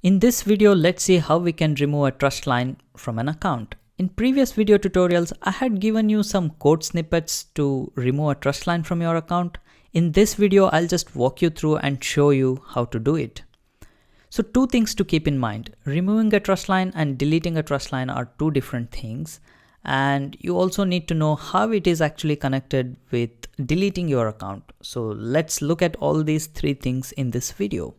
In this video, let's see how we can remove a trust line from an account. In previous video tutorials, I had given you some code snippets to remove a trust line from your account. In this video, I'll just walk you through and show you how to do it. So two things to keep in mind. Removing a trust line and deleting a trust line are two different things. And you also need to know how it is actually connected with deleting your account. So let's look at all these three things in this video.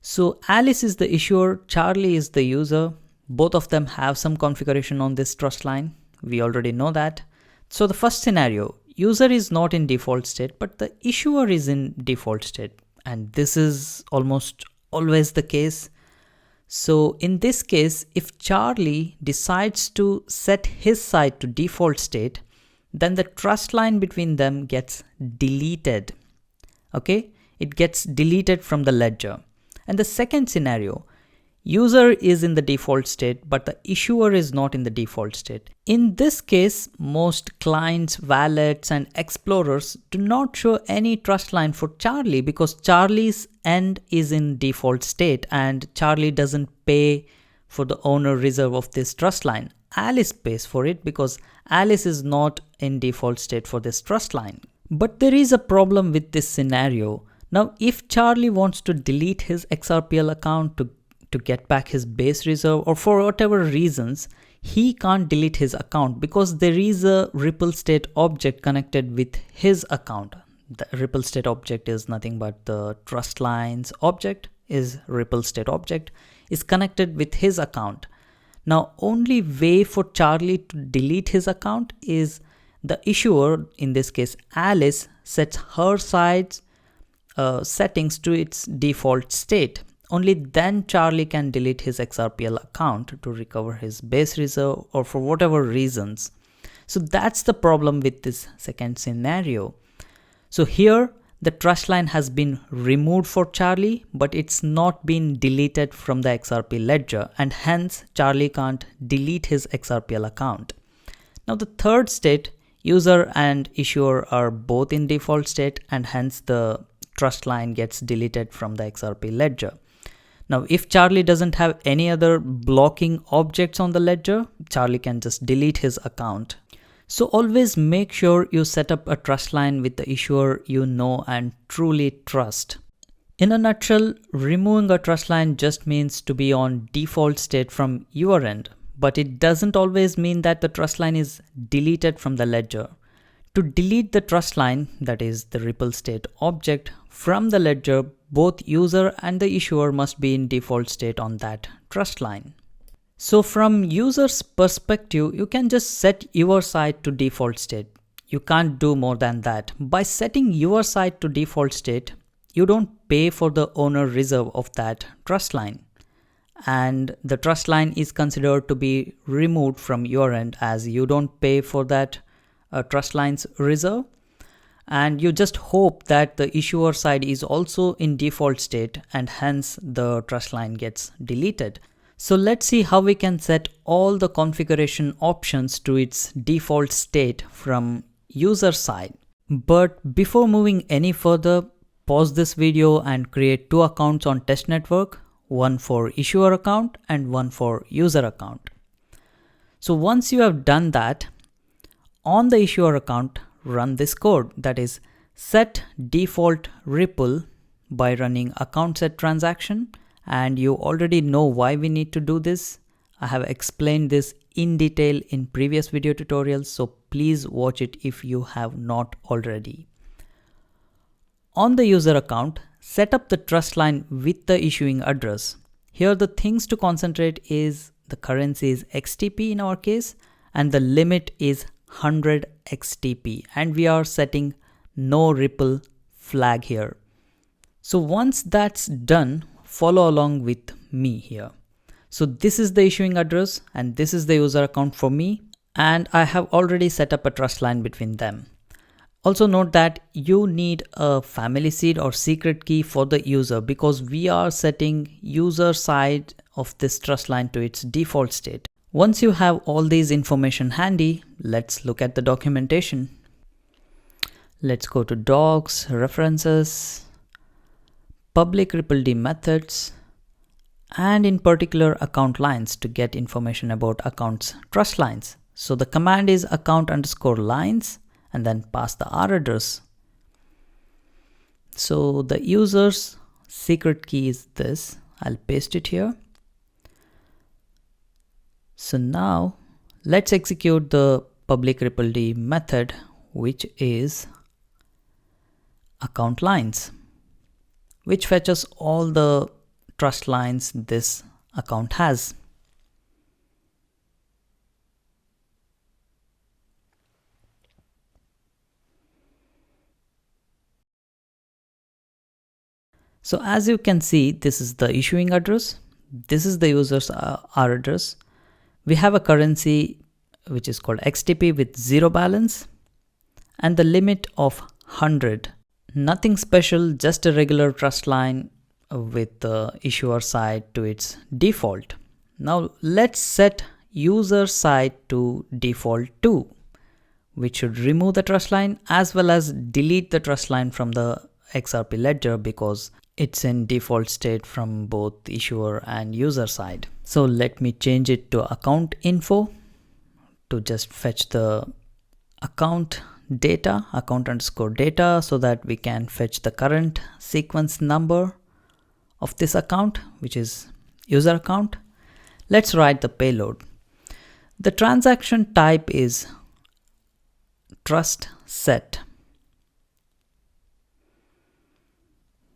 So Alice is the issuer, Charlie is the user. Both of them have some configuration on this trust line. We already know that. So the first scenario, user is not in default state, but the issuer is in default state. And this is almost always the case. So in this case, if Charlie decides to set his side to default state, then the trust line between them gets deleted. Okay, it gets deleted from the ledger. And the second scenario, user is in the default state, but the issuer is not in the default state. In this case, most clients, wallets, and explorers do not show any trust line for Charlie because Charlie's end is in default state and Charlie doesn't pay for the owner reserve of this trust line. Alice pays for it because Alice is not in default state for this trust line. But there is a problem with this scenario. Now, if Charlie wants to delete his XRPL account to get back his base reserve or for whatever reasons, he can't delete his account because there is a ripple state object connected with his account. The ripple state object is nothing but the trust lines object is ripple state object is connected with his account. Now, only way for Charlie to delete his account is the issuer, in this case Alice, sets her side's settings to its default state. Only then Charlie can delete his XRPL account to recover his base reserve or for whatever reasons. So that's the problem with this second scenario. So here the trust line has been removed for Charlie, but it's not been deleted from the XRP ledger, and hence Charlie can't delete his XRPL account. Now the third state, user and issuer are both in default state, and hence the trust line gets deleted from the XRP ledger. Now, if Charlie doesn't have any other blocking objects on the ledger, Charlie can just delete his account. So always make sure you set up a trust line with the issuer you know and truly trust. In a nutshell, removing a trust line just means to be on default state from your end, but it doesn't always mean that the trust line is deleted from the ledger. To delete the trust line, that is the ripple state object, from the ledger, both user and the issuer must be in default state on that trust line. So from user's perspective, you can just set your side to default state. You can't do more than that. By setting your side to default state, you don't pay for the owner reserve of that trust line. And the trust line is considered to be removed from your end as you don't pay for that trust line's reserve, and you just hope that the issuer side is also in default state and hence the trust line gets deleted. So let's see how we can set all the configuration options to its default state from user side. But before moving any further, pause this video and create two accounts on test network, one for issuer account and one for user account. So once you have done that, on the issuer account, run this code, that is set default ripple by running account set transaction, and you already know why we need to do this. I have explained this in detail in previous video tutorials, so please watch it if you have not already. On the user account, set up the trust line with the issuing address. Here the things to concentrate is the currency is XTP in our case, and the limit is 100 XTP, and we are setting no ripple flag here. So once that's done, follow along with me here. So this is the issuing address and this is the user account for me, and I have already set up a trust line between them. Also note that you need a family seed or secret key for the user because we are setting user side of this trust line to its default state. Once you have all these information handy, let's look at the documentation. Let's go to docs, references, public RippleD methods, and in particular account lines to get information about accounts trust lines. So the command is account underscore lines and then pass the R address. So the user's secret key is this. I'll paste it here. So now let's execute the public RDD method, which is account lines, which fetches all the trust lines this account has. So as you can see, this is the issuing address. This is the user's R address. We have a currency which is called XTP with 0 balance and the limit of 100. Nothing special, just a regular trust line with the issuer side to its default. Now let's set user side to default 2, which should remove the trust line as well as delete the trust line from the XRP ledger because it's in default state from both issuer and user side. So let me change it to account info to just fetch the account data, account underscore data, so that we can fetch the current sequence number of this account, which is user account. Let's write the payload. The transaction type is trust set.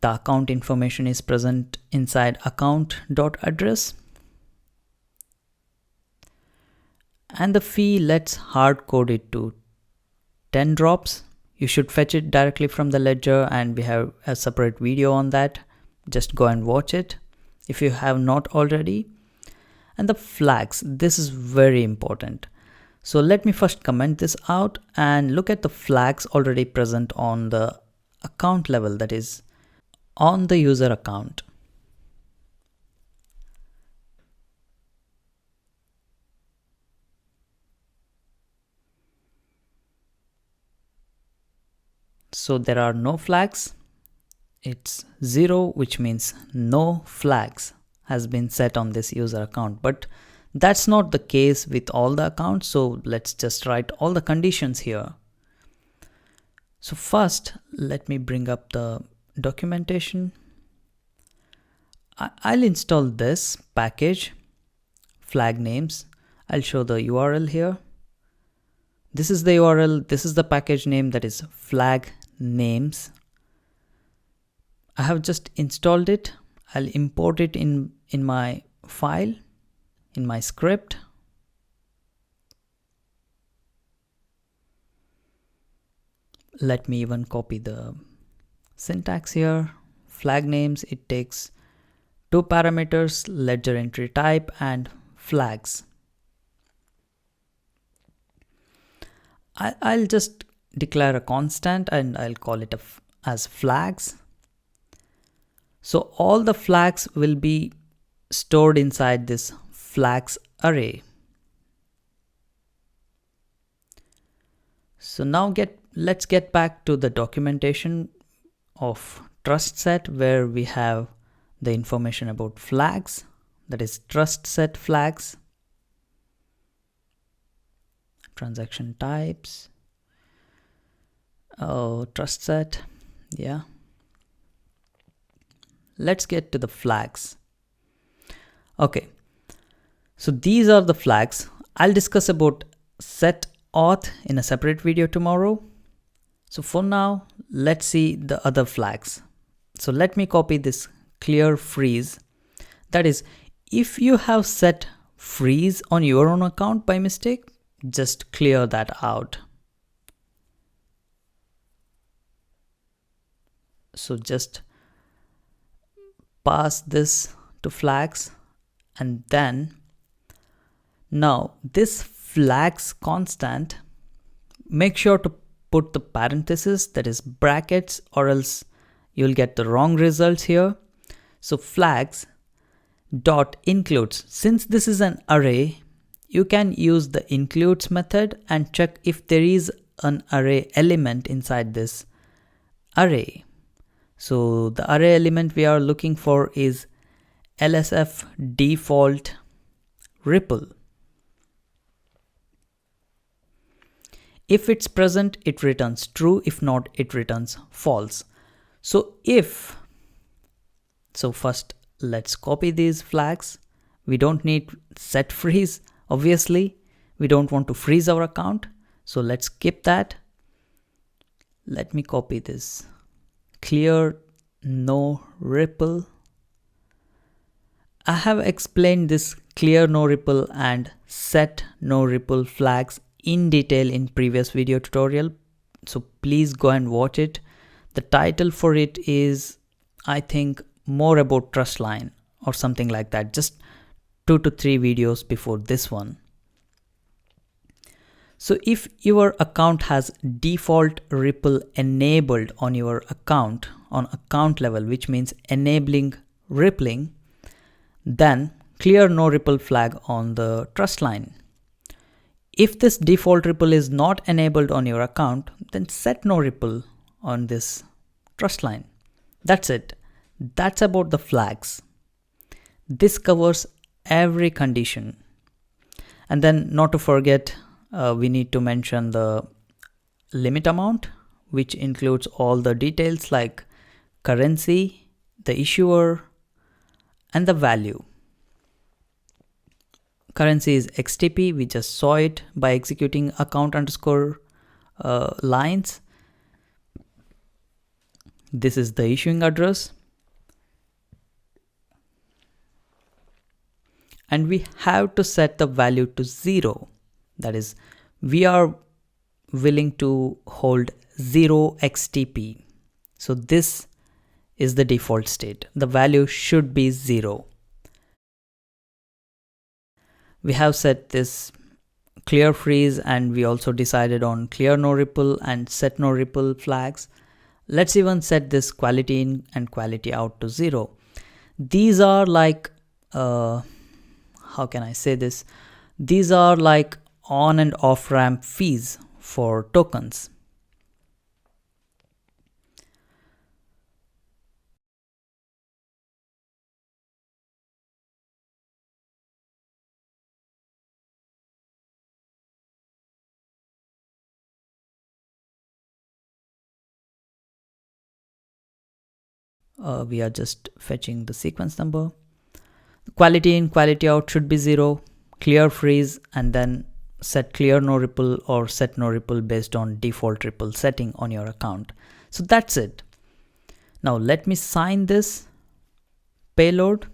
The account information is present inside account.address. And the fee, let's hard code it to 10 drops. You should fetch it directly from the ledger and we have a separate video on that. Just go and watch it if you have not already. And the flags, this is very important. So let me first comment this out and look at the flags already present on the account level, that is on the user account. So there are no flags. It's 0, which means no flags has been set on this user account. But that's not the case with all the accounts. So let's just write all the conditions here. So first, let me bring up the documentation. I'll install this package, flag names. I'll show the URL here. This is the URL. This is the package name, that is flag names. I have just installed it. I'll import it in my file, in my script. Let me even copy the syntax here. Flag names, it takes 2 parameters, ledger entry type and flags. I'll just declare a constant and I'll call it as flags. So all the flags will be stored inside this flags array. So now let's get back to the documentation of trust set, where we have the information about flags, that is trust set flags, transaction types, trust set. Yeah, let's get to the flags. Okay, so these are the flags. I'll discuss about set auth in a separate video tomorrow. So for now, let's see the other flags. So let me copy this clear freeze. That is, if you have set freeze on your own account by mistake, just clear that out. So just pass this to flags, and then now this flags constant, make sure to put the parenthesis, that is brackets, or else you'll get the wrong results here. So flags dot includes, since this is an array, you can use the includes method and check if there is an array element inside this array. So the array element we are looking for is LSF default ripple. If it's present, it returns true. If not, it returns false. So first let's copy these flags. We don't need set freeze, obviously. We don't want to freeze our account. So let's skip that. Let me copy this. Clear no ripple. I have explained this clear no ripple and set no ripple flags in detail in previous video tutorial. So please go and watch it. The title for it is, I think, more about TrustLine or something like that. Just 2 to 3 videos before this one. So if your account has default ripple enabled on your account on account level, which means enabling rippling, then clear no ripple flag on the TrustLine. If this default ripple is not enabled on your account, then set no ripple on this TrustLine. That's it. That's about the flags. This covers every condition. And then not to forget, we need to mention the limit amount, which includes all the details like currency, the issuer, and the value. Currency is XTP. We just saw it by executing account underscore lines. This is the issuing address. And we have to set the value to 0. That is, we are willing to hold 0 XTP. So this is the default state. The value should be 0. We have set this clear freeze, and we also decided on clear no ripple and set no ripple flags. Let's even set this quality in and quality out to 0. These are like, how can I say this? These are like on and off ramp fees for tokens. We are just fetching the sequence number. Quality in, quality out should be 0, clear freeze, and then set clear no ripple or set no ripple based on default ripple setting on your account. So that's it. Now let me sign this payload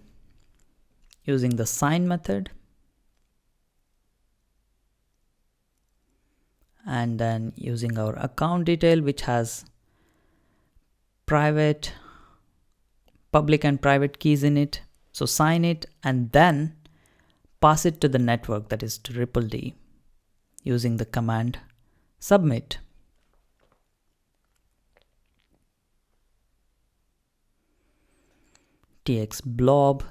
using the sign method. And then using our account detail, which has public and private keys in it. So sign it and then pass it to the network, that is to RippleD, using the command submit. TX blob,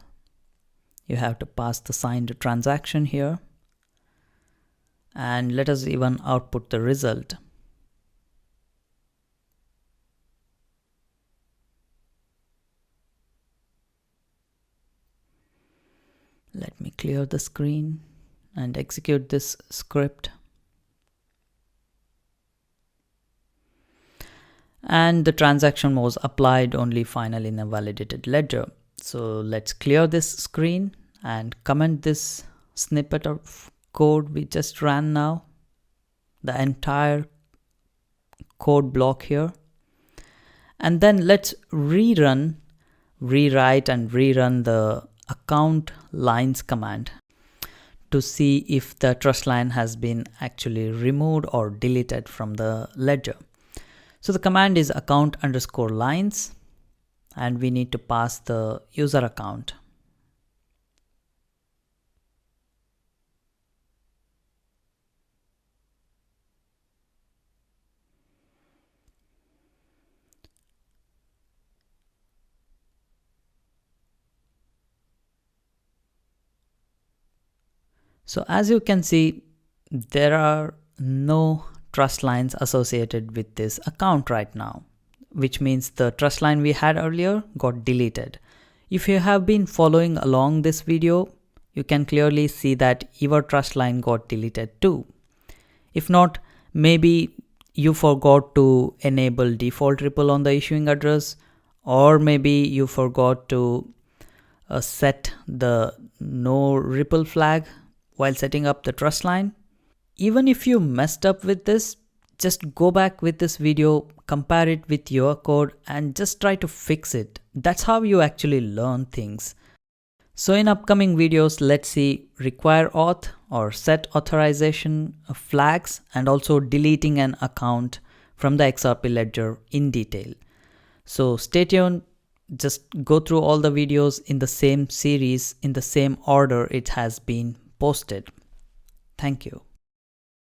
you have to pass the signed transaction here. And let us even output the result. Let me clear the screen and execute this script. And the transaction was applied only final in a validated ledger. So let's clear this screen and comment this snippet of code we just ran now, the entire code block here. And then let's rewrite and rerun the account lines command to see if the TrustLine has been actually removed or deleted from the ledger. So the command is account underscore lines, and we need to pass the user account. So as you can see, there are no trust lines associated with this account right now, which means the trust line we had earlier got deleted. If you have been following along this video, you can clearly see that your TrustLine got deleted too. If not, maybe you forgot to enable default ripple on the issuing address, or maybe you forgot to set the no ripple flag while setting up the TrustLine. Even if you messed up with this, just go back with this video, compare it with your code, and just try to fix it. That's how you actually learn things. So in upcoming videos, let's see require auth or set authorization flags, and also deleting an account from the XRP ledger in detail. So stay tuned, just go through all the videos in the same series, in the same order it has been posted. Thank you.